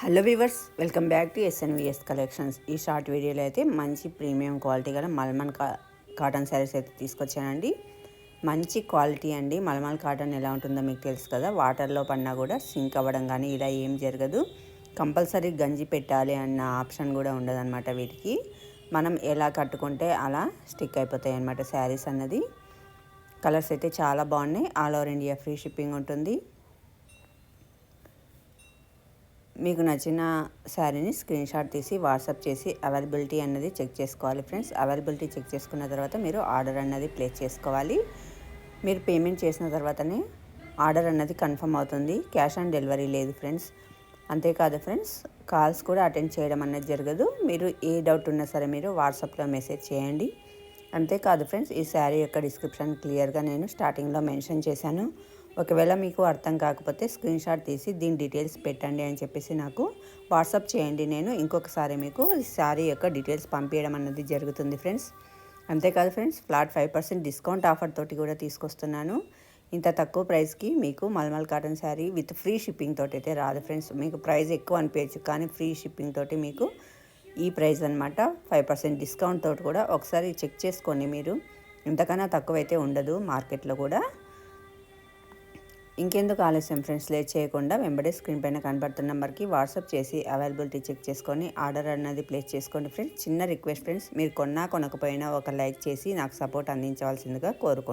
Hello weavers, welcome back to SNVS collections. ఈ short వీడియోలో అయితే మంచి ప్రీమియం క్వాలిటీ గల మల్మల్ కాటన్ శారీస్ అయితే తీసుకొచ్చానండి. మంచి క్వాలిటీ అండి. మల్మల్ కాటన్ ఎలా ఉంటుందో మీకు తెలుసు కదా. వాటర్లో పడినా కూడా సింక్ అవ్వడం కానీ ఇలా ఏం జరగదు. కంపల్సరీ గంజి పెట్టాలి అన్న ఆప్షన్ కూడా ఉండదన్నమాట. వీటికి మనం ఎలా కట్టుకుంటే అలా స్టిక్ అయిపోతాయి అన్నమాట శారీస్ అన్నది. కలర్స్ అయితే చాలా బాగున్నాయి. All over India free shipping ఉంటుంది. మీకు నచ్చిన శారీని స్క్రీన్ షాట్ తీసి వాట్సాప్ చేసి అవైలబిలిటీ అన్నది చెక్ చేసుకోవాలి ఫ్రెండ్స్. అవైలబిలిటీ చెక్ చేసుకున్న తర్వాత మీరు ఆర్డర్ అన్నది ప్లేస్ చేసుకోవాలి. మీరు పేమెంట్ చేసిన తర్వాతనే ఆర్డర్ అన్నది కన్ఫర్మ్ అవుతుంది. క్యాష్ ఆన్ డెలివరీ లేదు ఫ్రెండ్స్. అంతేకాదు ఫ్రెండ్స్, కాల్స్ కూడా అటెండ్ చేయడం అన్నది జరగదు. మీరు ఏ డౌట్ ఉన్నా సరే మీరు వాట్సాప్లో మెసేజ్ చేయండి. అంతేకాదు ఫ్రెండ్స్, ఈ శారీ యొక్క డిస్క్రిప్షన్ క్లియర్గా నేను స్టార్టింగ్లో మెన్షన్ చేశాను. ఒకవేళ మీకు అర్థం కాకపోతే స్క్రీన్ షాట్ తీసి దీని డీటెయిల్స్ పెట్టండి అని చెప్పేసి నాకు వాట్సాప్ చేయండి. నేను ఇంకొకసారి మీకు ఈ శారీ యొక్క డీటెయిల్స్ పంపించడం అన్నది జరుగుతుంది ఫ్రెండ్స్. అంతేకాదు ఫ్రెండ్స్, ఫ్లాట్ 5% డిస్కౌంట్ ఆఫర్ తోటి కూడా తీసుకొస్తున్నాను. ఇంత తక్కువ ప్రైస్కి మీకు mulmul cotton sari with free shipping తోటి అయితే రాదు ఫ్రెండ్స్. మీకు ప్రైస్ ఎక్కువ అనిపించచ్చు, కానీ ఫ్రీ షిప్పింగ్ తోటి మీకు ఈ ప్రైస్ అనమాట. 5% డిస్కౌంట్ తోటి కూడా ఒకసారి చెక్ చేసుకోండి మీరు. ఇంతకన్నా తక్కువైతే ఉండదు మార్కెట్లో కూడా. ఇంకెందుకు ఆలస్యం ఫ్రెండ్స్, లేట్ చేయకుండా వెంబడే స్క్రీన్ పైన కనబడుతున్న నెంబర్కి వాట్సాప్ చేసి అవైలబిలిటీ చెక్ చేసుకొని ఆర్డర్ అన్నది ప్లేస్ చేసుకోండి ఫ్రెండ్స్. చిన్న రిక్వెస్ట్ ఫ్రెండ్స్, మీరు కొనకపోయినా ఒక లైక్ చేసి నాకు సపోర్ట్ అందించవలసిందిగా కోరుకుంటున్నాను.